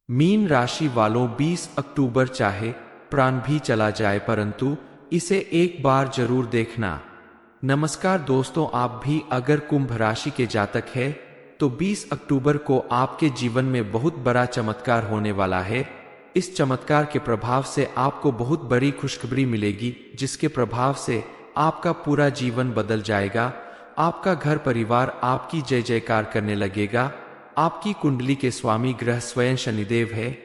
Mean राशि वालों 20 अक्टूबर चाहे प्राण भी चला जाए परंतु इसे एक बार जरूर देखना। नमस्कार दोस्तों, आप भी अगर कुंभ राशि के जातक है तो 20 अक्टूबर को आपके जीवन में बहुत बड़ा चमत्कार होने वाला है। इस चमत्कार के प्रभाव से आपको बहुत बड़ी खुशखबरी मिलेगी, जिसके प्रभाव से आपका पूरा जीवन बदल जाएगा। आपका घर परिवार आपकी जय जयकार करने लगेगा। आपकी कुंडली के स्वामी ग्रह स्वयं शनिदेव है,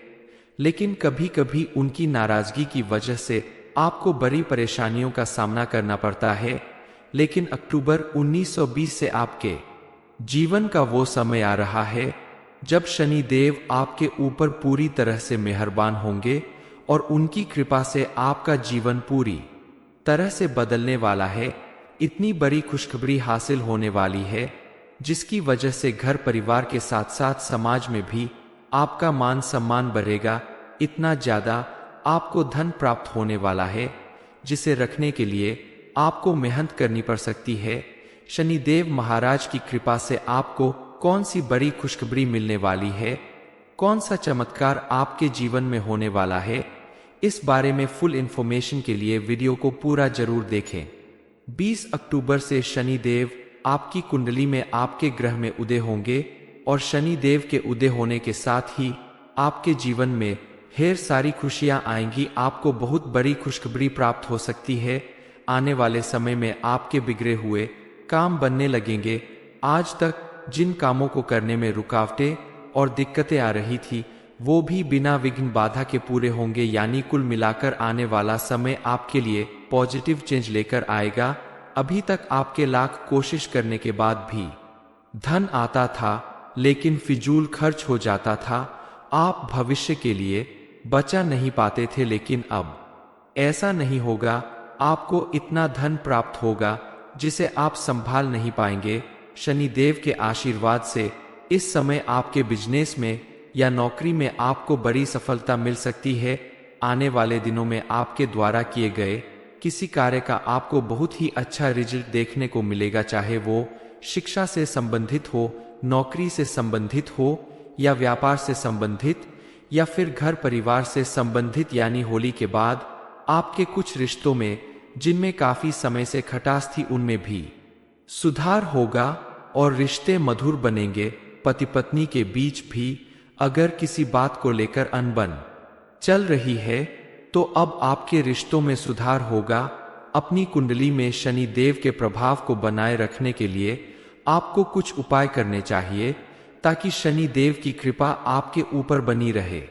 लेकिन कभी कभी उनकी नाराजगी की वजह से आपको बड़ी परेशानियों का सामना करना पड़ता है। लेकिन अक्टूबर 1920 से आपके जीवन का वो समय आ रहा है जब शनि देव आपके ऊपर पूरी तरह से मेहरबान होंगे और उनकी कृपा से आपका जीवन पूरी तरह से बदलने वाला है। इतनी बड़ी खुशखबरी हासिल होने वाली है जिसकी वजह से घर परिवार के साथ साथ समाज में भी आपका मान सम्मान बढ़ेगा। इतना ज्यादा आपको धन प्राप्त होने वाला है जिसे रखने के लिए आपको मेहनत करनी पड़ सकती है। शनिदेव महाराज की कृपा से आपको कौन सी बड़ी खुशखबरी मिलने वाली है, कौन सा चमत्कार आपके जीवन में होने वाला है, इस बारे में फुल इंफॉर्मेशन के लिए वीडियो को पूरा जरूर देखें। 20 अक्टूबर से शनिदेव आपकी कुंडली में आपके ग्रह में उदय होंगे और शनि देव के उदय होने के साथ ही आपके जीवन में ढेर सारी खुशियां आएंगी। आपको बहुत बड़ी खुशखबरी प्राप्त हो सकती है। आने वाले समय में आपके बिगड़े हुए काम बनने लगेंगे। आज तक जिन कामों को करने में रुकावटें और दिक्कतें आ रही थी वो भी बिना विघ्न बाधा के पूरे होंगे। यानी कुल मिलाकर आने वाला समय आपके लिए पॉजिटिव चेंज लेकर आएगा। अभी तक आपके लाख कोशिश करने के बाद भी धन आता था लेकिन फिजूल खर्च हो जाता था। आप भविष्य के लिए बचा नहीं पाते थे, लेकिन अब ऐसा नहीं होगा। आपको इतना धन प्राप्त होगा जिसे आप संभाल नहीं पाएंगे। शनिदेव के आशीर्वाद से इस समय आपके बिजनेस में या नौकरी में आपको बड़ी सफलता मिल सकती है। आने वाले दिनों में आपके द्वारा किए गए किसी कार्य का आपको बहुत ही अच्छा रिजल्ट देखने को मिलेगा, चाहे वो शिक्षा से संबंधित हो, नौकरी से संबंधित हो या व्यापार से संबंधित या फिर घर परिवार से संबंधित। यानी होली के बाद आपके कुछ रिश्तों में जिनमें काफी समय से खटास थी उनमें भी सुधार होगा और रिश्ते मधुर बनेंगे। पति पत्नी के बीच भी अगर किसी बात को लेकर अनबन चल रही है तो अब आपके रिश्तों में सुधार होगा। अपनी कुंडली में शनि देव के प्रभाव को बनाए रखने के लिए आपको कुछ उपाय करने चाहिए ताकि शनि देव की कृपा आपके ऊपर बनी रहे।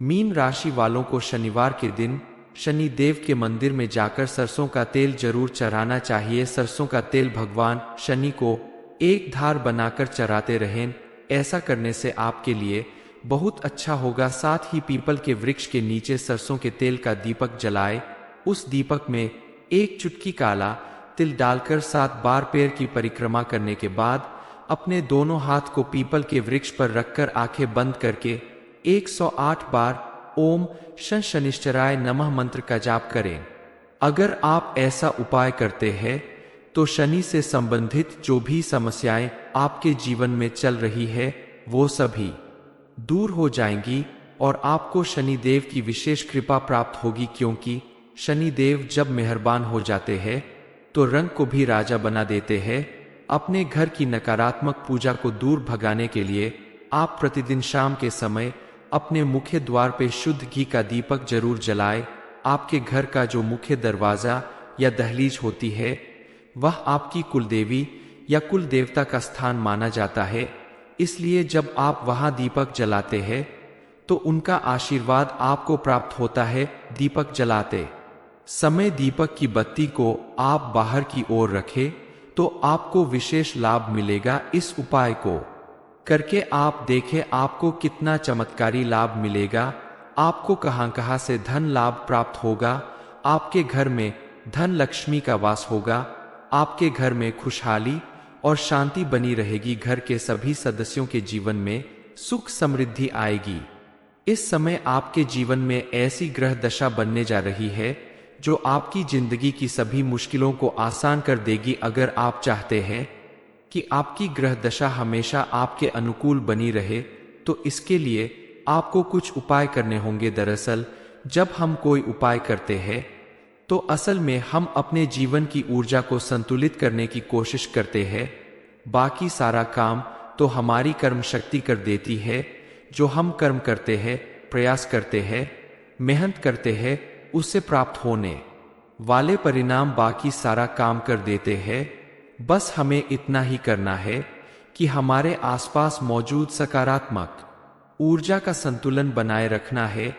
मीन राशि वालों को शनिवार के दिन शनि देव के मंदिर में जाकर सरसों का तेल जरूर चढ़ाना चाहिए। सरसों का तेल भगवान शनि को एक धार बनाकर चढ़ाते रहें। ऐसा करने से आपके लिए बहुत अच्छा होगा। साथ ही पीपल के वृक्ष के नीचे सरसों के तेल का दीपक जलाए। उस दीपक में एक चुटकी काला तिल डालकर 7 बार पैर की परिक्रमा करने के बाद अपने दोनों हाथ को पीपल के वृक्ष पर रखकर आंखें बंद करके 108 बार ओम शं शनिश्चराय नमः मंत्र का जाप करें। अगर आप ऐसा उपाय करते हैं तो शनि से संबंधित जो भी समस्याएं आपके जीवन में चल रही है वो सभी दूर हो जाएंगी और आपको शनिदेव की विशेष कृपा प्राप्त होगी, क्योंकि शनिदेव जब मेहरबान हो जाते हैं तो रंग को भी राजा बना देते हैं। अपने घर की नकारात्मक पूजा को दूर भगाने के लिए आप प्रतिदिन शाम के समय अपने मुख्य द्वार पे शुद्ध घी का दीपक जरूर जलाए। आपके घर का जो मुख्य दरवाजा या दहलीज होती है वह आपकी कुलदेवी या कुल देवता का स्थान माना जाता है, इसलिए जब आप वहां दीपक जलाते हैं तो उनका आशीर्वाद आपको प्राप्त होता है। दीपक जलाते समय दीपक की बत्ती को आप बाहर की ओर रखें तो आपको विशेष लाभ मिलेगा। इस उपाय को करके आप देखें आपको कितना चमत्कारी लाभ मिलेगा। आपको कहां से धन लाभ प्राप्त होगा। आपके घर में धन लक्ष्मी का वास होगा। आपके घर में खुशहाली और शांति बनी रहेगी। घर के सभी सदस्यों के जीवन में सुख समृद्धि आएगी। इस समय आपके जीवन में ऐसी ग्रह दशा बनने जा रही है जो आपकी जिंदगी की सभी मुश्किलों को आसान कर देगी। अगर आप चाहते हैं कि आपकी ग्रह दशा हमेशा आपके अनुकूल बनी रहे तो इसके लिए आपको कुछ उपाय करने होंगे। दरअसल जब हम कोई उपाय करते हैं तो असल में हम अपने जीवन की ऊर्जा को संतुलित करने की कोशिश करते हैं। बाकी सारा काम तो हमारी कर्म शक्ति कर देती है। जो हम कर्म करते हैं, प्रयास करते हैं, मेहनत करते हैं, उससे प्राप्त होने वाले परिणाम बाकी सारा काम कर देते हैं। बस हमें इतना ही करना है कि हमारे आसपास मौजूद सकारात्मक ऊर्जा का संतुलन बनाए रखना है।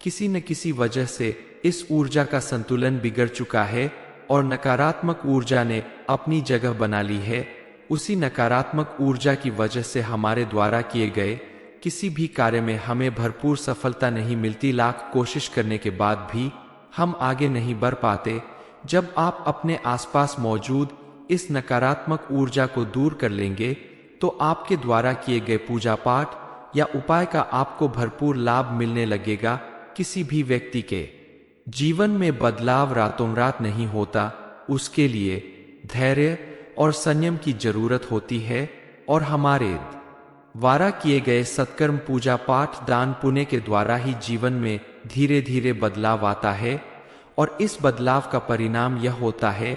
किसी न किसी वजह से इस ऊर्जा का संतुलन बिगड़ चुका है और नकारात्मक ऊर्जा ने अपनी जगह बना ली है। उसी नकारात्मक ऊर्जा की वजह से हमारे द्वारा किए गए किसी भी कार्य में हमें भरपूर सफलता नहीं मिलती। लाख कोशिश करने के बाद भी हम आगे नहीं बढ़ पाते। जब आप अपने आसपास मौजूद इस नकारात्मक ऊर्जा को दूर कर लेंगे तो आपके द्वारा किए गए पूजा पाठ या उपाय का आपको भरपूर लाभ मिलने लगेगा। किसी भी व्यक्ति के जीवन में बदलाव रातों रात नहीं होता, उसके लिए धैर्य और संयम की जरूरत होती है। और हमारे द्वारा किए गए सत्कर्म, पूजा पाठ, दान पुण्य के द्वारा ही जीवन में धीरे धीरे बदलाव आता है। और इस बदलाव का परिणाम यह होता है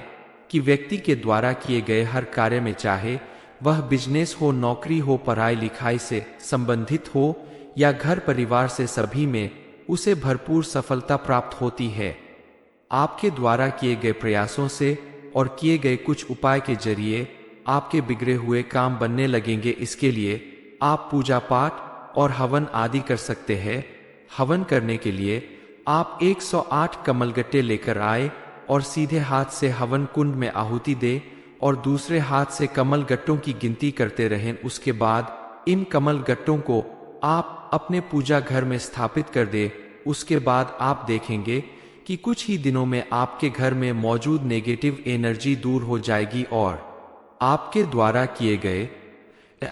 कि व्यक्ति के द्वारा किए गए हर कार्य में, चाहे वह बिजनेस हो, नौकरी हो, पढ़ाई लिखाई से संबंधित हो या घर परिवार से, सभी में उसे भरपूर सफलता प्राप्त होती है। आपके द्वारा किए गए प्रयासों से और किए गए कुछ उपाय के जरिए आपके बिगड़े हुए काम बनने लगेंगे। इसके लिए आप पूजा पाठ और हवन आदि कर सकते हैं। हवन करने के लिए आप 108 कमलगट्टे लेकर आए और सीधे हाथ से हवन कुंड में आहुति दे और दूसरे हाथ से कमल गट्टों की गिनती करते रहें। उसके बाद इन कमल गट्टों को आप अपने पूजा घर में स्थापित कर दे। उसके बाद आप देखेंगे कि कुछ ही दिनों में आपके घर में मौजूद नेगेटिव एनर्जी दूर हो जाएगी और आपके द्वारा किए गए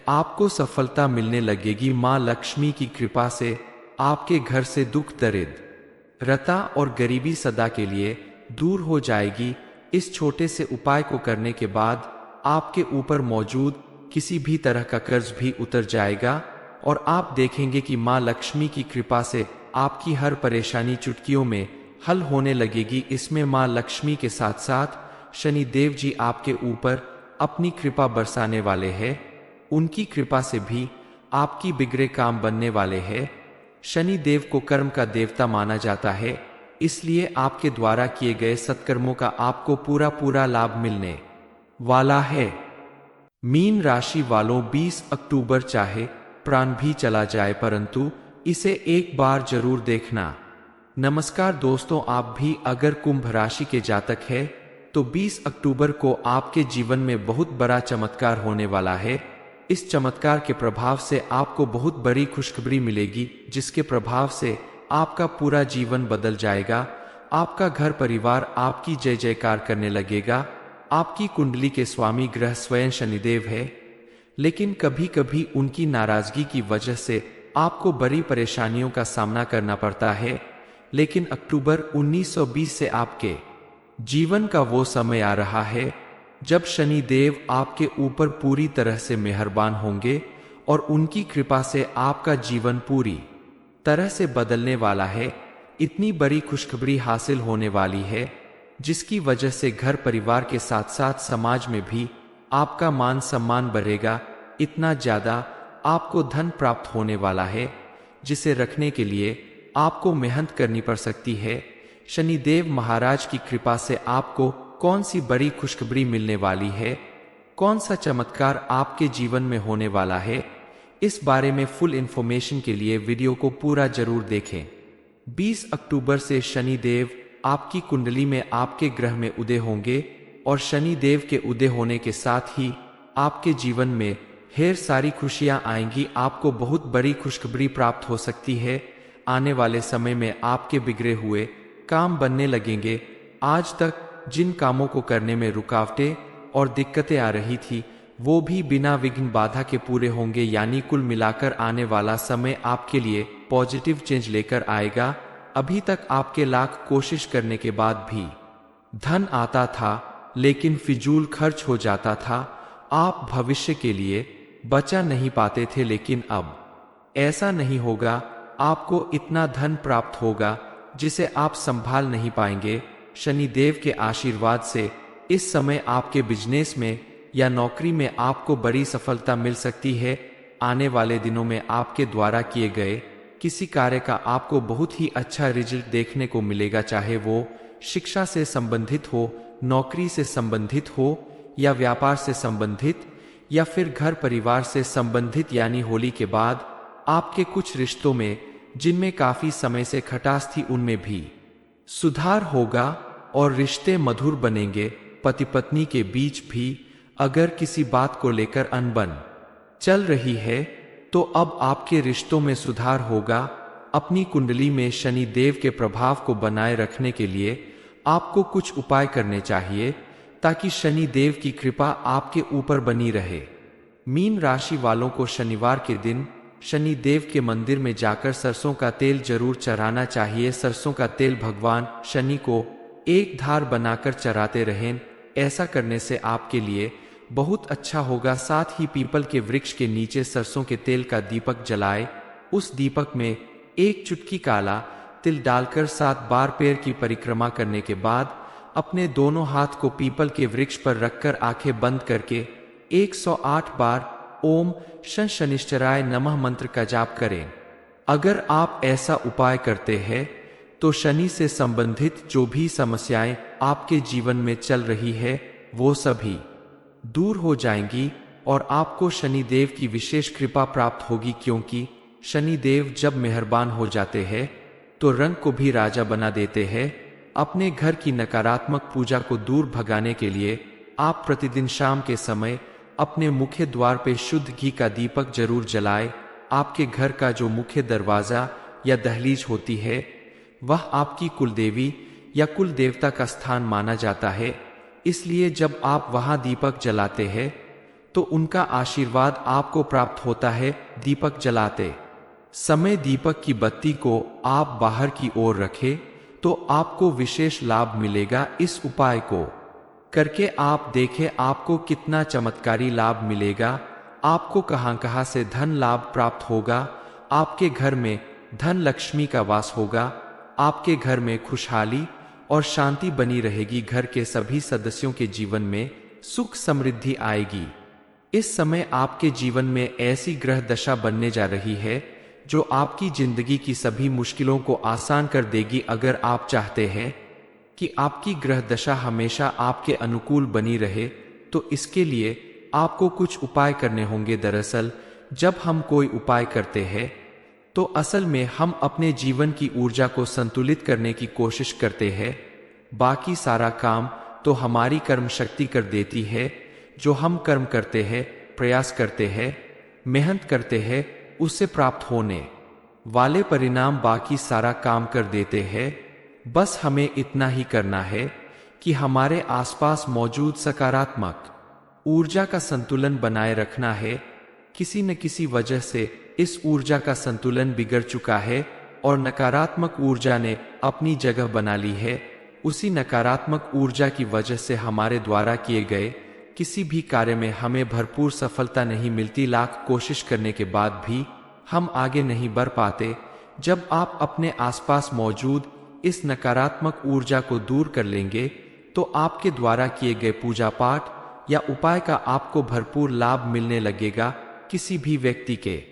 आपको सफलता मिलने लगेगी। माँ लक्ष्मी की कृपा से आपके घर से दुख, दरिद्रता और गरीबी सदा के लिए दूर हो जाएगी। इस छोटे से उपाय को करने के बाद आपके ऊपर मौजूद किसी भी तरह का कर्ज भी उतर जाएगा और आप देखेंगे कि माँ लक्ष्मी की कृपा से आपकी हर परेशानी चुटकियों में हल होने लगेगी। इसमें माँ लक्ष्मी के साथ साथ शनि देव जी आपके ऊपर अपनी कृपा बरसाने वाले हैं। उनकी कृपा से भी आपकी बिगड़े काम बनने वाले हैं। शनि देव को कर्म का देवता माना जाता है, इसलिए आपके द्वारा किए गए सत्कर्मों का आपको पूरा लाभ मिलने वाला है। मीन राशि वालों, 20 अक्टूबर चाहे प्राण भी चला जाए परंतु इसे एक बार जरूर देखना। नमस्कार दोस्तों, आप भी अगर कुंभ राशि के जातक है तो 20 अक्टूबर को आपके जीवन में बहुत बड़ा चमत्कार होने वाला है। इस चमत्कार के प्रभाव से आपको बहुत बड़ी खुशखबरी मिलेगी, जिसके प्रभाव से आपका पूरा जीवन बदल जाएगा। आपका घर परिवार आपकी जय जयकार करने लगेगा। आपकी कुंडली के स्वामी ग्रह स्वयं शनिदेव है, लेकिन कभी कभी उनकी नाराजगी की वजह से आपको बड़ी परेशानियों का सामना करना पड़ता है। लेकिन अक्टूबर 1920 से आपके जीवन का वो समय आ रहा है जब शनि देव आपके ऊपर पूरी तरह से मेहरबान होंगे और उनकी कृपा से आपका जीवन पूरी तरह से बदलने वाला है। इतनी बड़ी खुशखबरी हासिल होने वाली है जिसकी वजह से घर परिवार के साथ साथ समाज में भी आपका मान सम्मान बढ़ेगा। इतना ज्यादा आपको धन प्राप्त होने वाला है जिसे रखने के लिए आपको मेहनत करनी पड़ सकती है। शनिदेव महाराज की कृपा से आपको कौन सी बड़ी खुशखबरी मिलने वाली है, कौन सा चमत्कार आपके जीवन में होने वाला है, इस बारे में फुल इंफॉर्मेशन के लिए वीडियो को पूरा जरूर देखें। 20 अक्टूबर से शनि देव आपकी कुंडली में आपके ग्रह में उदय होंगे और शनि देव के उदय होने के साथ ही आपके जीवन में ढेर सारी खुशियां आएंगी। आपको बहुत बड़ी खुशखबरी प्राप्त हो सकती है। आने वाले समय में आपके बिगड़े हुए काम बनने लगेंगे। आज तक जिन कामों को करने में रुकावटें और दिक्कतें आ रही थी वो भी बिना विघ्न बाधा के पूरे होंगे। यानी कुल मिलाकर आने वाला समय आपके लिए पॉजिटिव चेंज लेकर आएगा। अभी तक आपके लाख कोशिश करने के बाद भी धन आता था लेकिन फिजूल खर्च हो जाता था। आप भविष्य के लिए बचा नहीं पाते थे, लेकिन अब ऐसा नहीं होगा। आपको इतना धन प्राप्त होगा जिसे आप संभाल नहीं पाएंगे। शनि देव के आशीर्वाद से इस समय आपके बिजनेस में या नौकरी में आपको बड़ी सफलता मिल सकती है। आने वाले दिनों में आपके द्वारा किए गए किसी कार्य का आपको बहुत ही अच्छा रिजल्ट देखने को मिलेगा, चाहे वो शिक्षा से संबंधित हो, नौकरी से संबंधित हो या व्यापार से संबंधित या फिर घर परिवार से संबंधित। यानी होली के बाद आपके कुछ रिश्तों में जिनमें काफी समय से खटास थी उनमें भी सुधार होगा और रिश्ते मधुर बनेंगे। पति पत्नी के बीच भी अगर किसी बात को लेकर अनबन चल रही है तो अब आपके रिश्तों में सुधार होगा। अपनी कुंडली में शनि देव के प्रभाव को बनाए रखने के लिए आपको कुछ उपाय करने चाहिए ताकि शनि देव की कृपा आपके ऊपर बनी रहे। मीन राशि वालों को शनिवार के दिन शनि देव के मंदिर में जाकर सरसों का तेल जरूर चढ़ाना चाहिए। सरसों का तेल भगवान शनि को एक धार बनाकर चढ़ाते रहें। ऐसा करने से आपके लिए बहुत अच्छा होगा। साथ ही पीपल के वृक्ष के नीचे सरसों के तेल का दीपक जलाए। उस दीपक में एक चुटकी काला तिल डालकर 7 बार पैर की परिक्रमा करने के बाद अपने दोनों हाथ को पीपल के वृक्ष पर रखकर आंखें बंद करके 108 बार ओम शं शनिश्चराय नमः मंत्र का जाप करें। अगर आप ऐसा उपाय करते हैं तो शनि से संबंधित जो भी समस्याएं आपके जीवन में चल रही है वो सभी दूर हो जाएंगी और आपको शनि देव की विशेष कृपा प्राप्त होगी, क्योंकि शनि देव जब मेहरबान हो जाते हैं तो रंग को भी राजा बना देते हैं। अपने घर की नकारात्मक पूजा को दूर भगाने के लिए आप प्रतिदिन शाम के समय अपने मुख्य द्वार पे शुद्ध घी का दीपक जरूर जलाएं। आपके घर का जो मुख्य दरवाजा या दहलीज होती है वह आपकी कुलदेवी या कुल देवता का स्थान माना जाता है, इसलिए जब आप वहां दीपक जलाते हैं तो उनका आशीर्वाद आपको प्राप्त होता है। दीपक जलाते समय दीपक की बत्ती को आप बाहर की ओर रखें तो आपको विशेष लाभ मिलेगा। इस उपाय को करके आप देखें आपको कितना चमत्कारी लाभ मिलेगा। आपको कहां से धन लाभ प्राप्त होगा। आपके घर में धन लक्ष्मी का वास होगा। आपके घर में खुशहाली और शांति बनी रहेगी। घर के सभी सदस्यों के जीवन में सुख समृद्धि आएगी। इस समय आपके जीवन में ऐसी ग्रह दशा बनने जा रही है जो आपकी जिंदगी की सभी मुश्किलों को आसान कर देगी। अगर आप चाहते हैं कि आपकी ग्रह दशा हमेशा आपके अनुकूल बनी रहे तो इसके लिए आपको कुछ उपाय करने होंगे। दरअसल जब हम कोई उपाय करते हैं तो असल में हम अपने जीवन की ऊर्जा को संतुलित करने की कोशिश करते हैं। बाकी सारा काम तो हमारी कर्म शक्ति कर देती है। जो हम कर्म करते हैं, प्रयास करते हैं, मेहनत करते हैं, उससे प्राप्त होने वाले परिणाम बाकी सारा काम कर देते हैं। बस हमें इतना ही करना है कि हमारे आसपास मौजूद सकारात्मक ऊर्जा का संतुलन बनाए रखना है। किसी न किसी वजह से इस ऊर्जा का संतुलन बिगड़ चुका है और नकारात्मक ऊर्जा ने अपनी जगह बना ली है। उसी नकारात्मक ऊर्जा की वजह से हमारे द्वारा किए गए किसी भी कार्य में हमें भरपूर सफलता नहीं मिलती। लाख कोशिश करने के बाद भी हम आगे नहीं बढ़ पाते। जब आप अपने आसपास मौजूद इस नकारात्मक ऊर्जा को दूर कर लेंगे तो आपके द्वारा किए गए पूजा पाठ या उपाय का आपको भरपूर लाभ मिलने लगेगा। किसी भी व्यक्ति के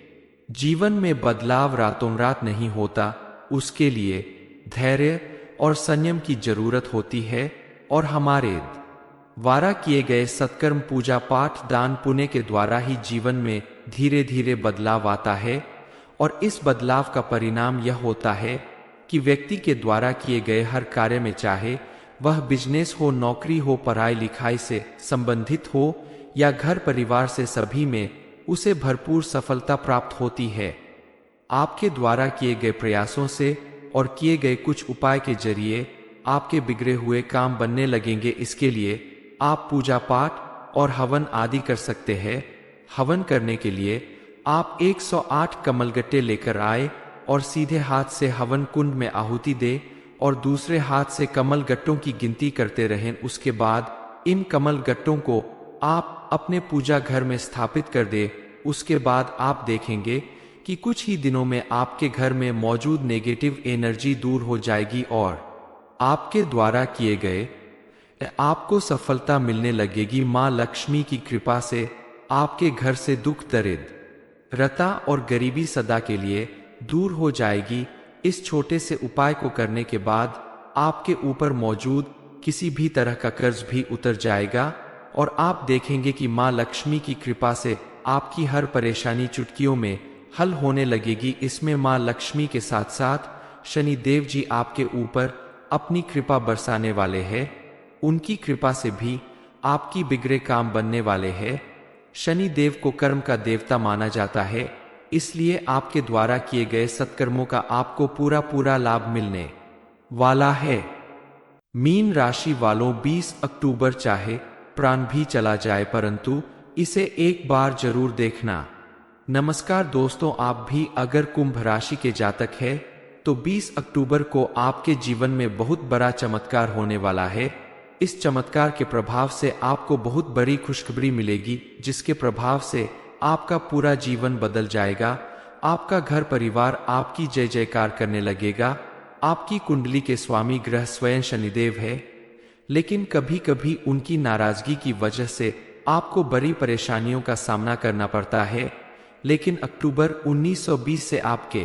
जीवन में बदलाव रातों रात नहीं होता, उसके लिए धैर्य और संयम की जरूरत होती है। और हमारे द्वारा किए गए सत्कर्म, पूजा पाठ, दान पुण्य के द्वारा ही जीवन में धीरे धीरे बदलाव आता है। और इस बदलाव का परिणाम यह होता है कि व्यक्ति के द्वारा किए गए हर कार्य में, चाहे वह बिजनेस हो, नौकरी हो, पढ़ाई लिखाई से संबंधित हो या घर परिवार से, सभी में उसे भरपूर सफलता प्राप्त होती है। आपके द्वारा किए गए प्रयासों से और किए गए कुछ उपाय के जरिए आपके बिगड़े हुए काम बनने लगेंगे। इसके लिए आप पूजा पाठ और हवन आदि कर सकते हैं। हवन करने के लिए आप 108 कमलगट्टे लेकर आए और सीधे हाथ से हवन कुंड में आहुति दे और दूसरे हाथ से कमल गट्टों की गिनती करते रहें। उसके बाद इन कमल गट्टों को आप अपने पूजा घर में स्थापित कर दे। उसके बाद आप देखेंगे कि कुछ ही दिनों में आपके घर में मौजूद नेगेटिव एनर्जी दूर हो जाएगी और आपके द्वारा किए गए आपको सफलता मिलने लगेगी। माँ लक्ष्मी की कृपा से आपके घर से दुख दरिद्रता और गरीबी सदा के लिए दूर हो जाएगी। इस छोटे से उपाय को करने के बाद आपके ऊपर मौजूद किसी भी तरह का कर्ज भी उतर जाएगा और आप देखेंगे कि माँ लक्ष्मी की कृपा से आपकी हर परेशानी चुटकियों में हल होने लगेगी। इसमें माँ लक्ष्मी के साथ साथ शनि देव जी आपके ऊपर अपनी कृपा बरसाने वाले हैं। उनकी कृपा से भी आपकी बिगड़े काम बनने वाले हैं। शनि देव को कर्म का देवता माना जाता है, इसलिए आपके द्वारा किए गए सत्कर्मों का आपको पूरा लाभ मिलने वाला है। मीन राशि वालों, 20 अक्टूबर चाहे प्राण भी चला जाए परंतु इसे एक बार जरूर देखना। नमस्कार दोस्तों, आप भी अगर कुंभ राशि के जातक हैं तो 20 अक्टूबर को आपके जीवन में बहुत बड़ा चमत्कार होने वाला है। इस चमत्कार के प्रभाव से आपको बहुत बड़ी खुशखबरी मिलेगी, जिसके प्रभाव से आपका पूरा जीवन बदल जाएगा। आपका घर परिवार आपकी जय जयकार करने लगेगा। आपकी कुंडली के स्वामी ग्रह स्वयं शनिदेव है, लेकिन कभी कभी उनकी नाराजगी की वजह से आपको बड़ी परेशानियों का सामना करना पड़ता है। लेकिन अक्टूबर 1920 से आपके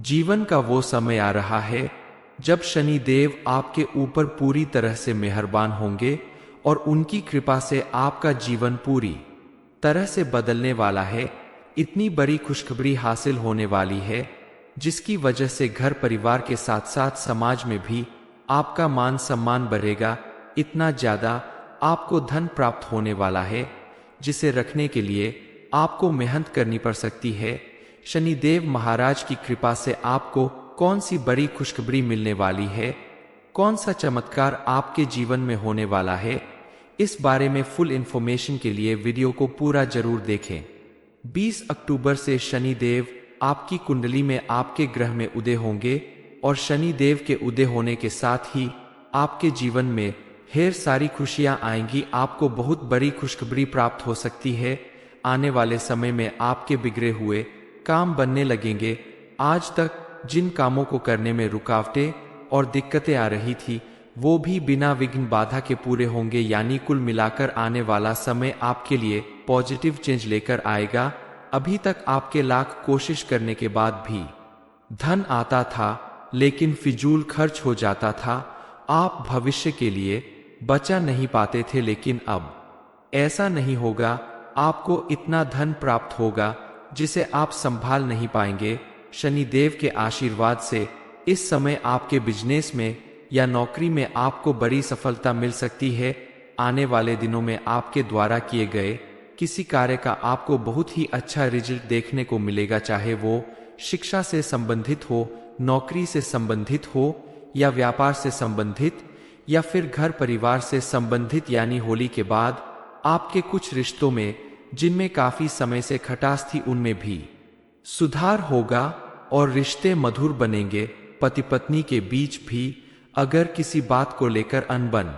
जीवन का वो समय आ रहा है जब शनि देव आपके ऊपर पूरी तरह से मेहरबान होंगे और उनकी कृपा से आपका जीवन पूरी तरह से बदलने वाला है। इतनी बड़ी खुशखबरी हासिल होने वाली है जिसकी वजह से घर परिवार के साथ साथ समाज में भी आपका मान सम्मान बढ़ेगा। इतना ज्यादा आपको धन प्राप्त होने वाला है जिसे रखने के लिए आपको मेहनत करनी पड़ सकती है। शनिदेव महाराज की कृपा से आपको कौन सी बड़ी खुशखबरी मिलने वाली है, कौन सा चमत्कार आपके जीवन में होने वाला है, इस बारे में फुल इंफॉर्मेशन के लिए वीडियो को पूरा जरूर देखें। 20 अक्टूबर से शनिदेव आपकी कुंडली में आपके ग्रह में उदय होंगे और शनिदेव के उदय होने के साथ ही आपके जीवन में ढेर सारी खुशियां आएंगी। आपको बहुत बड़ी खुशखबरी प्राप्त हो सकती है। आने वाले समय में आपके बिगड़े हुए काम बनने लगेंगे। आज तक जिन कामों को करने में रुकावटें और दिक्कतें आ रही थी वो भी बिना विघ्न बाधा के पूरे होंगे। यानी कुल मिलाकर आने वाला समय आपके लिए पॉजिटिव चेंज लेकर आएगा। अभी तक आपके लाख कोशिश करने के बाद भी धन आता था लेकिन फिजूल खर्च हो जाता था। आप भविष्य के लिए बचा नहीं पाते थे, लेकिन अब ऐसा नहीं होगा। आपको इतना धन प्राप्त होगा जिसे आप संभाल नहीं पाएंगे। शनिदेव के आशीर्वाद से इस समय आपके बिजनेस में या नौकरी में आपको बड़ी सफलता मिल सकती है। आने वाले दिनों में आपके द्वारा किए गए किसी कार्य का आपको बहुत ही अच्छा रिजल्ट देखने को मिलेगा, चाहे वो शिक्षा से संबंधित हो, नौकरी से संबंधित हो या व्यापार से संबंधित या फिर घर परिवार से संबंधित। यानी होली के बाद आपके कुछ रिश्तों में जिनमें काफी समय से खटास थी उनमें भी सुधार होगा और रिश्ते मधुर बनेंगे। पति पत्नी के बीच भी अगर किसी बात को लेकर अनबन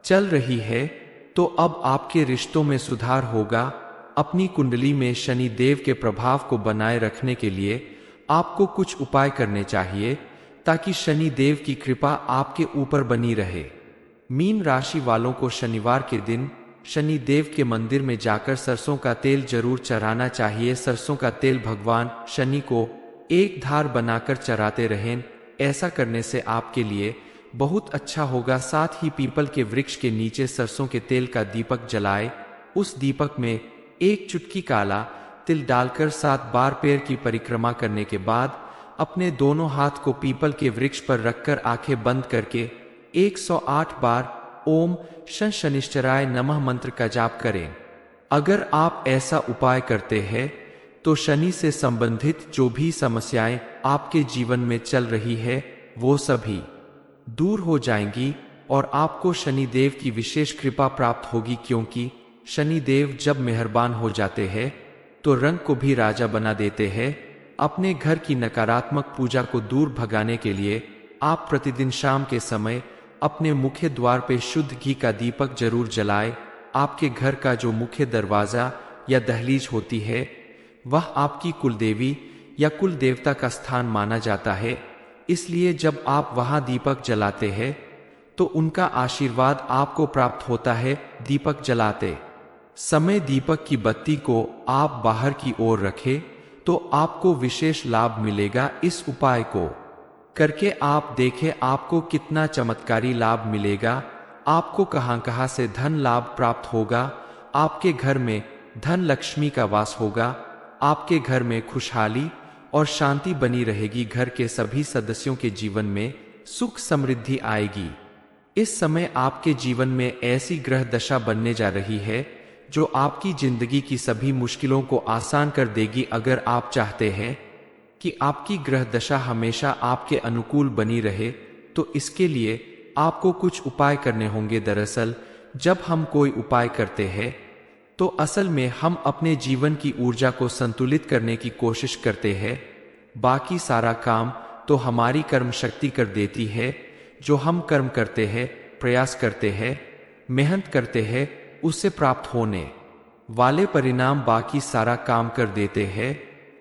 चल रही है तो अब आपके रिश्तों में सुधार होगा। अपनी कुंडली में शनि देव के प्रभाव को बनाए रखने के लिए आपको कुछ उपाय करने चाहिए ताकि शनि देव की कृपा आपके ऊपर बनी रहे। मीन राशि वालों को शनिवार के दिन शनि देव के मंदिर में जाकर सरसों का तेल जरूर चढ़ाना चाहिए। सरसों का तेल भगवान शनि को एक धार बनाकर चढ़ाते रहें। ऐसा करने से आपके लिए बहुत अच्छा होगा। साथ ही पीपल के वृक्ष के नीचे सरसों के तेल का दीपक जलाए। उस दीपक में एक चुटकी काला तिल डालकर 7 बार पैर की परिक्रमा करने के बाद अपने दोनों हाथ को पीपल के वृक्ष पर रखकर आंखें बंद करके 108 बार ओम शं शनिश्चराय नमः मंत्र का जाप करें। अगर आप ऐसा उपाय करते हैं तो शनि से संबंधित जो भी समस्याएं आपके जीवन में चल रही है वो सभी दूर हो जाएंगी और आपको शनि देव की विशेष कृपा प्राप्त होगी, क्योंकि शनि देव जब मेहरबान हो जाते हैं तो रंग को भी राजा बना देते हैं। अपने घर की नकारात्मक पूजा को दूर भगाने के लिए आप प्रतिदिन शाम के समय अपने मुख्य द्वार पे शुद्ध घी का दीपक जरूर जलाएं। आपके घर का जो मुख्य दरवाजा या दहलीज होती है वह आपकी कुलदेवी या कुल देवता का स्थान माना जाता है, इसलिए जब आप वहां दीपक जलाते हैं तो उनका आशीर्वाद आपको प्राप्त होता है। दीपक जलाते समय दीपक की बत्ती को आप बाहर की ओर रखें तो आपको विशेष लाभ मिलेगा। इस उपाय को करके आप देखें आपको कितना चमत्कारी लाभ मिलेगा। आपको कहां कहां से धन लाभ प्राप्त होगा। आपके घर में धन लक्ष्मी का वास होगा। आपके घर में खुशहाली और शांति बनी रहेगी। घर के सभी सदस्यों के जीवन में सुख समृद्धि आएगी। इस समय आपके जीवन में ऐसी ग्रह दशा बनने जा रही है जो आपकी जिंदगी की सभी मुश्किलों को आसान कर देगी। अगर आप चाहते हैं कि आपकी ग्रह दशा हमेशा आपके अनुकूल बनी रहे तो इसके लिए आपको कुछ उपाय करने होंगे। दरअसल जब हम कोई उपाय करते हैं तो असल में हम अपने जीवन की ऊर्जा को संतुलित करने की कोशिश करते हैं। बाकी सारा काम तो हमारी कर्म शक्ति कर देती है। जो हम कर्म करते हैं, प्रयास करते हैं, मेहनत करते हैं, उससे प्राप्त होने वाले परिणाम बाकी सारा काम कर देते हैं।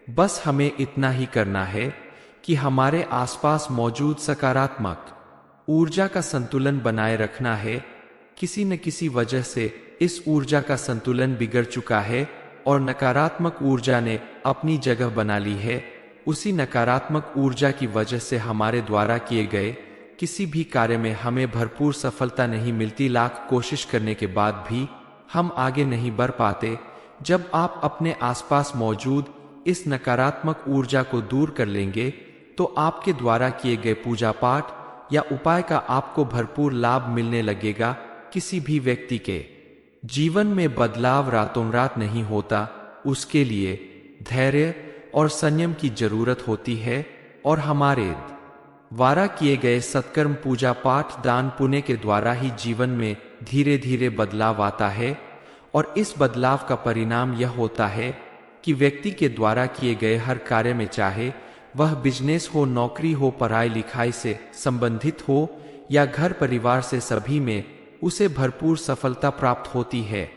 बस हमें इतना ही करना है कि हमारे आसपास मौजूद सकारात्मक ऊर्जा का संतुलन बनाए रखना है। किसी न किसी वजह से इस ऊर्जा का संतुलन बिगड़ चुका है और नकारात्मक ऊर्जा ने अपनी जगह बना ली है। उसी नकारात्मक ऊर्जा की वजह से हमारे द्वारा किए गए किसी भी कार्य में हमें भरपूर सफलता नहीं मिलती। लाख कोशिश करने के बाद भी हम आगे नहीं बढ़ पाते। जब आप अपने आसपास मौजूद इस नकारात्मक ऊर्जा को दूर कर लेंगे तो आपके द्वारा किए गए पूजा पाठ या उपाय का आपको भरपूर लाभ मिलने लगेगा। किसी भी व्यक्ति के जीवन में बदलाव रातों रात नहीं होता। उसके लिए धैर्य और संयम की जरूरत होती है और हमारे द्वारा किए गए सत्कर्म, पूजा पाठ, दान पुण्य के द्वारा ही जीवन में धीरे धीरे बदलाव आता है। और इस बदलाव का परिणाम यह होता है कि व्यक्ति के द्वारा किए गए हर कार्य में, चाहे वह बिजनेस हो, नौकरी हो, पढ़ाई लिखाई से संबंधित हो या घर परिवार से, सभी में उसे भरपूर सफलता प्राप्त होती है।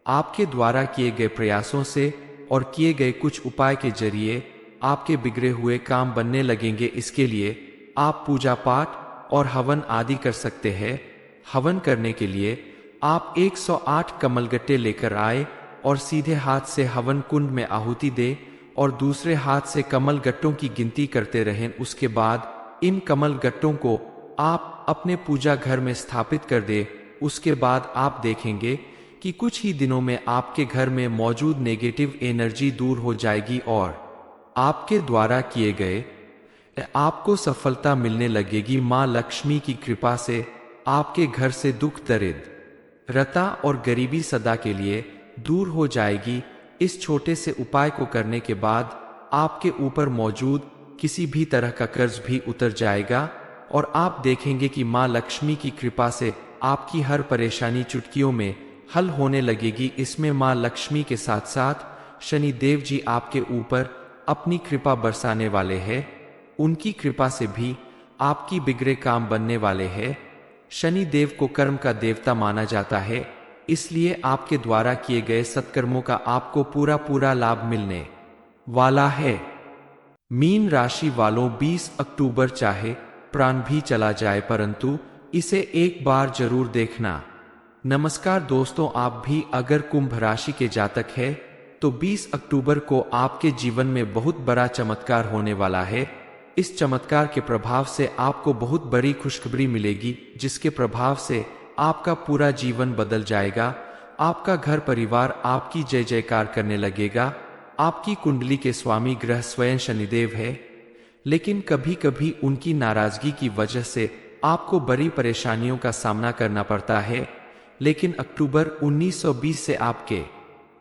आपके द्वारा किए गए प्रयासों से और किए गए कुछ उपाय के जरिए आपके बिगड़े हुए काम बनने लगेंगे। इसके लिए आप पूजा पाठ और हवन आदि कर सकते हैं। हवन करने के लिए आप 108 कमलगट्टे लेकर आए और सीधे हाथ से हवन कुंड में आहुति दे और दूसरे हाथ से कमल गट्टों की गिनती करते रहें। उसके बाद इन कमल गट्टों को आप अपने पूजा घर में स्थापित कर दे। उसके बाद आप देखेंगे कि कुछ ही दिनों में आपके घर में मौजूद नेगेटिव एनर्जी दूर हो जाएगी और आपके द्वारा किए गए आपको सफलता मिलने लगेगी। माँ लक्ष्मी की कृपा से आपके घर से दुख, दरिद्रता और गरीबी सदा के लिए दूर हो जाएगी। इस छोटे से उपाय को करने के बाद आपके ऊपर मौजूद किसी भी तरह का कर्ज भी उतर जाएगा और आप देखेंगे कि माँ लक्ष्मी की कृपा से आपकी हर परेशानी चुटकियों में हल होने लगेगी। इसमें माँ लक्ष्मी के साथ साथ शनि देव जी आपके ऊपर अपनी कृपा बरसाने वाले हैं। उनकी कृपा से भी आपकी बिगड़े काम बनने वाले हैं। शनि देव को कर्म का देवता माना जाता है, इसलिए आपके द्वारा किए गए सत्कर्मों का आपको पूरा लाभ मिलने वाला है। मीन राशि वालों, 20 अक्टूबर चाहे प्राण भी चला जाए परंतु इसे एक बार जरूर देखना। नमस्कार दोस्तों, आप भी अगर कुंभ राशि के जातक हैं तो 20 अक्टूबर को आपके जीवन में बहुत बड़ा चमत्कार होने वाला है। इस चमत्कार के प्रभाव से आपको बहुत बड़ी खुशखबरी मिलेगी, जिसके प्रभाव से आपका पूरा जीवन बदल जाएगा। आपका घर परिवार आपकी जय जयकार करने लगेगा। आपकी कुंडली के स्वामी ग्रह स्वयं शनिदेव है, लेकिन कभी कभी उनकी नाराजगी की वजह से आपको बड़ी परेशानियों का सामना करना पड़ता है। लेकिन अक्टूबर 1920 से आपके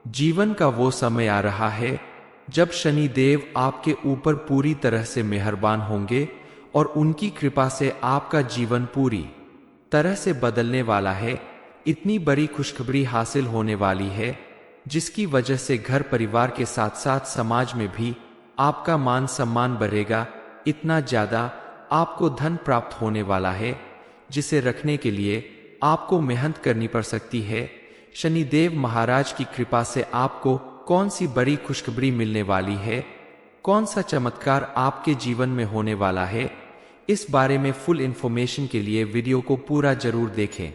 जीवन का वो समय आ रहा है जब शनि देव आपके ऊपर पूरी तरह से मेहरबान होंगे और उनकी कृपा से आपका जीवन पूरी तरह से बदलने वाला है। इतनी बड़ी खुशखबरी हासिल होने वाली है जिसकी वजह से घर परिवार के साथ साथ समाज में भी आपका मान सम्मान बढ़ेगा। इतना ज्यादा आपको धन प्राप्त होने वाला है जिसे रखने के लिए आपको मेहनत करनी पड़ सकती है। शनिदेव महाराज की कृपा से आपको कौन सी बड़ी खुशखबरी मिलने वाली है, कौन सा चमत्कार आपके जीवन में होने वाला है, इस बारे में फुल इंफॉर्मेशन के लिए वीडियो को पूरा जरूर देखें।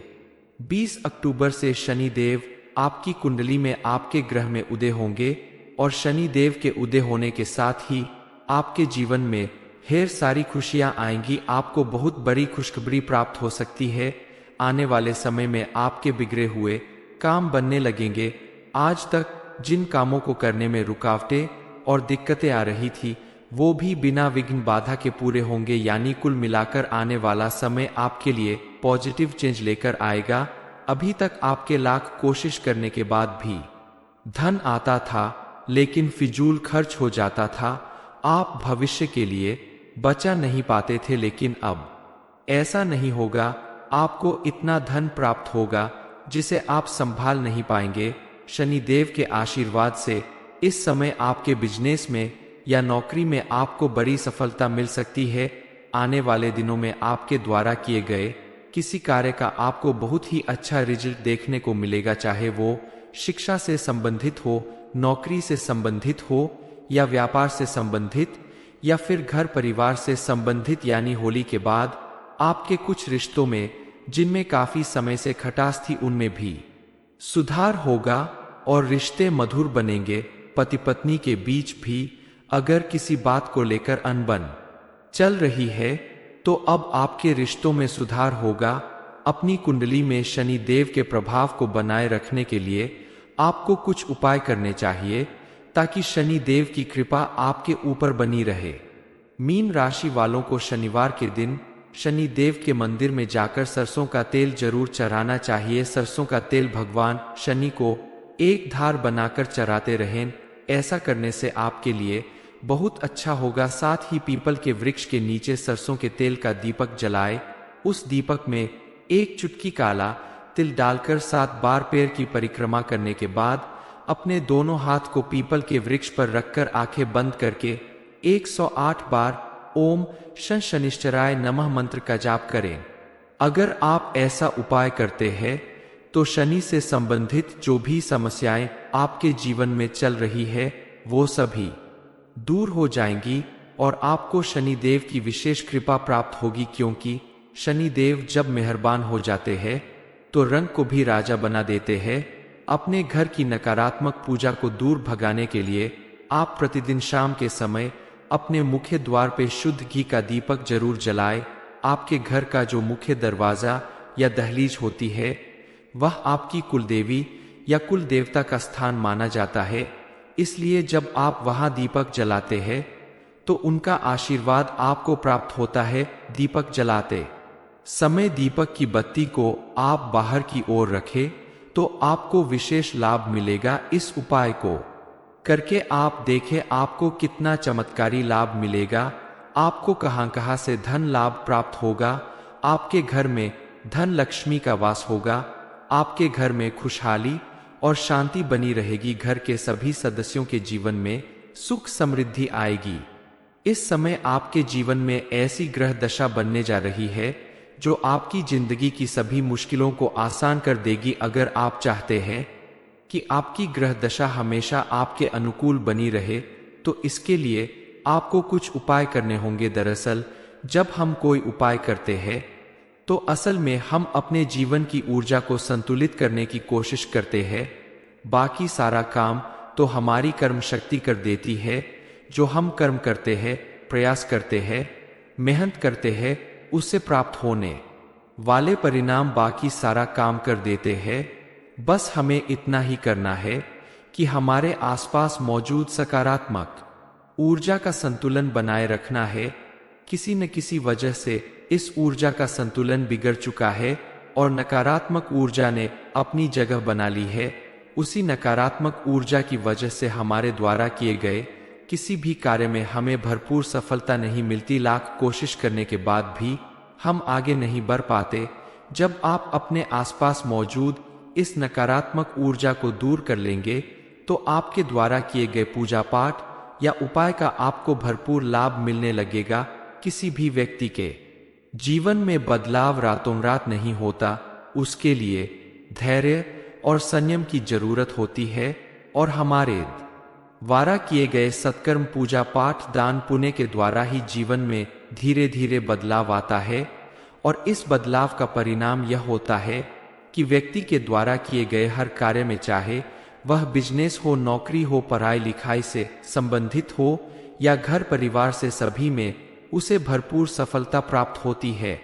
20 अक्टूबर से शनि देव आपकी कुंडली में आपके ग्रह में उदय होंगे और शनि देव के उदय होने के साथ ही आपके जीवन में ढेर सारी खुशियां आएंगी। आपको बहुत बड़ी खुशखबरी प्राप्त हो सकती है। आने वाले समय में आपके बिगड़े हुए काम बनने लगेंगे। आज तक जिन कामों को करने में रुकावटें और दिक्कतें आ रही थी, वो भी बिना विघ्न बाधा के पूरे होंगे। यानी कुल मिलाकर आने वाला समय आपके लिए पॉजिटिव चेंज लेकर आएगा। अभी तक आपके लाख कोशिश करने के बाद भी धन आता था, लेकिन फिजूल खर्च हो जाता था। आप भविष्य के लिए बचा नहीं पाते थे, लेकिन अब ऐसा नहीं होगा। आपको इतना धन प्राप्त होगा जिसे आप संभाल नहीं पाएंगे। शनि देव के आशीर्वाद से इस समय आपके बिजनेस में या नौकरी में आपको बड़ी सफलता मिल सकती है। आने वाले दिनों में आपके द्वारा किए गए किसी कार्य का आपको बहुत ही अच्छा रिजल्ट देखने को मिलेगा, चाहे वो शिक्षा से संबंधित हो, नौकरी से संबंधित हो या व्यापार से संबंधित या फिर घर परिवार से संबंधित। यानी होली के बाद आपके कुछ रिश्तों में जिनमें काफी समय से खटास थी, उनमें भी सुधार होगा और रिश्ते मधुर बनेंगे। पति पत्नी के बीच भी अगर किसी बात को लेकर अनबन चल रही है तो अब आपके रिश्तों में सुधार होगा। अपनी कुंडली में शनि देव के प्रभाव को बनाए रखने के लिए आपको कुछ उपाय करने चाहिए ताकि शनि देव की कृपा आपके ऊपर बनी रहे। मीन राशि वालों को शनिवार के दिन शनि देव के मंदिर में जाकर सरसों का तेल जरूर चढ़ाना चाहिए। सरसों का तेल भगवान शनि को एक धार बनाकर चढ़ाते रहें। ऐसा करने से आपके लिए बहुत अच्छा होगा। साथ ही पीपल के वृक्ष के नीचे सरसों के तेल का दीपक जलाए। उस दीपक में एक चुटकी काला तिल डालकर 7 बार पैर की परिक्रमा करने के बाद अपने दोनों हाथ को पीपल के वृक्ष पर रखकर आंखें बंद करके 108 बार ओम शं शनिश्चराय नमः मंत्र का जाप करें। अगर आप ऐसा उपाय करते हैं तो शनि से संबंधित जो भी समस्याएं आपके जीवन में चल रही है वो सभी दूर हो जाएंगी और आपको शनि देव की विशेष कृपा प्राप्त होगी। क्योंकि शनि देव जब मेहरबान हो जाते हैं तो रंग को भी राजा बना देते हैं। अपने घर की नकारात्मक पूजा को दूर भगाने के लिए आप प्रतिदिन शाम के समय अपने मुख्य द्वार पे शुद्ध घी का दीपक जरूर जलाए। आपके घर का जो मुख्य दरवाजा या दहलीज होती है वह आपकी कुलदेवी या कुल देवता का स्थान माना जाता है। इसलिए जब आप वहां दीपक जलाते हैं तो उनका आशीर्वाद आपको प्राप्त होता है। दीपक जलाते समय दीपक की बत्ती को आप बाहर की ओर रखें तो आपको विशेष लाभ मिलेगा। इस उपाय को करके आप देखें आपको कितना चमत्कारी लाभ मिलेगा। आपको कहां से धन लाभ प्राप्त होगा। आपके घर में धन लक्ष्मी का वास होगा। आपके घर में खुशहाली और शांति बनी रहेगी। घर के सभी सदस्यों के जीवन में सुख समृद्धि आएगी। इस समय आपके जीवन में ऐसी ग्रह दशा बनने जा रही है जो आपकी जिंदगी की सभी मुश्किलों को आसान कर देगी। अगर आप चाहते हैं कि आपकी ग्रह दशा हमेशा आपके अनुकूल बनी रहे तो इसके लिए आपको कुछ उपाय करने होंगे। दरअसल जब हम कोई उपाय करते हैं तो असल में हम अपने जीवन की ऊर्जा को संतुलित करने की कोशिश करते हैं। बाकी सारा काम तो हमारी कर्म शक्ति कर देती है। जो हम कर्म करते हैं, प्रयास करते हैं, मेहनत करते हैं, उससे प्राप्त होने वाले परिणाम बाकी सारा काम कर देते हैं। बस हमें इतना ही करना है कि हमारे आसपास मौजूद सकारात्मक ऊर्जा का संतुलन बनाए रखना है। किसी न किसी वजह से इस ऊर्जा का संतुलन बिगड़ चुका है और नकारात्मक ऊर्जा ने अपनी जगह बना ली है। उसी नकारात्मक ऊर्जा की वजह से हमारे द्वारा किए गए किसी भी कार्य में हमें भरपूर सफलता नहीं मिलती। लाख कोशिश करने के बाद भी हम आगे नहीं बढ़ पाते। जब आप अपने आसपास मौजूद इस नकारात्मक ऊर्जा को दूर कर लेंगे तो आपके द्वारा किए गए पूजा पाठ या उपाय का आपको भरपूर लाभ मिलने लगेगा। किसी भी व्यक्ति के जीवन में बदलाव रातों रात नहीं होता, उसके लिए धैर्य और संयम की जरूरत होती है और हमारे द्वारा किए गए सत्कर्म, पूजा पाठ, दान पुण्य के द्वारा ही जीवन में धीरे धीरे बदलाव आता है और इस बदलाव का परिणाम यह होता है कि व्यक्ति के द्वारा किए गए हर कार्य में, चाहे वह बिजनेस हो, नौकरी हो, पढ़ाई लिखाई से संबंधित हो या घर परिवार से, सभी में उसे भरपूर सफलता प्राप्त होती है।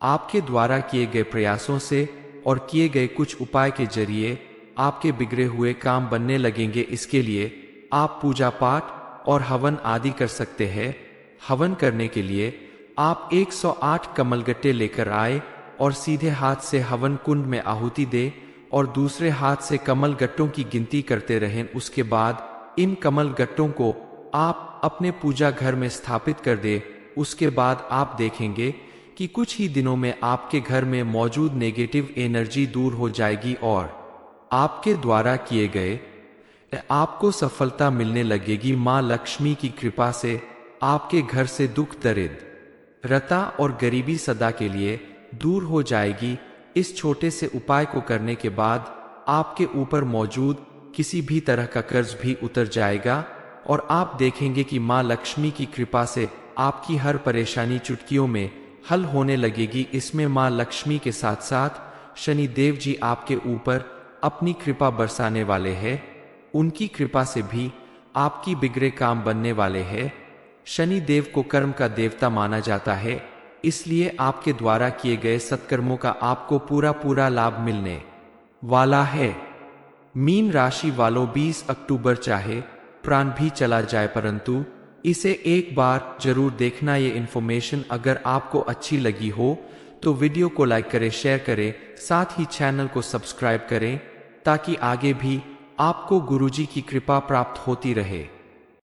आपके द्वारा किए गए प्रयासों से और किए गए कुछ उपाय के जरिए आपके बिगड़े हुए काम बनने लगेंगे। इसके लिए आप पूजा पाठ और हवन आदि कर सकते हैं। हवन करने के लिए आप 108 कमलगट्टे लेकर आए और सीधे हाथ से हवन कुंड में आहुति दे और दूसरे हाथ से कमल गट्टों की गिनती करते रहें। उसके बाद इन कमल गट्टों को आप अपने पूजा घर में स्थापित कर दे। उसके बाद आप देखेंगे कि कुछ ही दिनों में आपके घर में मौजूद नेगेटिव एनर्जी दूर हो जाएगी और आपके द्वारा किए गए आपको सफलता मिलने लगेगी। माँ लक्ष्मी की कृपा से आपके घर से दुख, दरिद्रता और गरीबी सदा के लिए दूर हो जाएगी। इस छोटे से उपाय को करने के बाद आपके ऊपर मौजूद किसी भी तरह का कर्ज भी उतर जाएगा और आप देखेंगे कि माँ लक्ष्मी की कृपा से आपकी हर परेशानी चुटकियों में हल होने लगेगी। इसमें माँ लक्ष्मी के साथ साथ शनि देव जी आपके ऊपर अपनी कृपा बरसाने वाले हैं। उनकी कृपा से भी आपकी बिगड़े काम बनने वाले हैं। शनि देव को कर्म का देवता माना जाता है, इसलिए आपके द्वारा किए गए सत्कर्मों का आपको पूरा लाभ मिलने वाला है। मीन राशि वालों, 20 अक्टूबर चाहे प्राण भी चला जाए परंतु इसे एक बार जरूर देखना। ये इन्फॉर्मेशन अगर आपको अच्छी लगी हो तो वीडियो को लाइक करें, शेयर करें, साथ ही चैनल को सब्सक्राइब करें ताकि आगे भी आपको गुरुजी की कृपा प्राप्त होती रहे।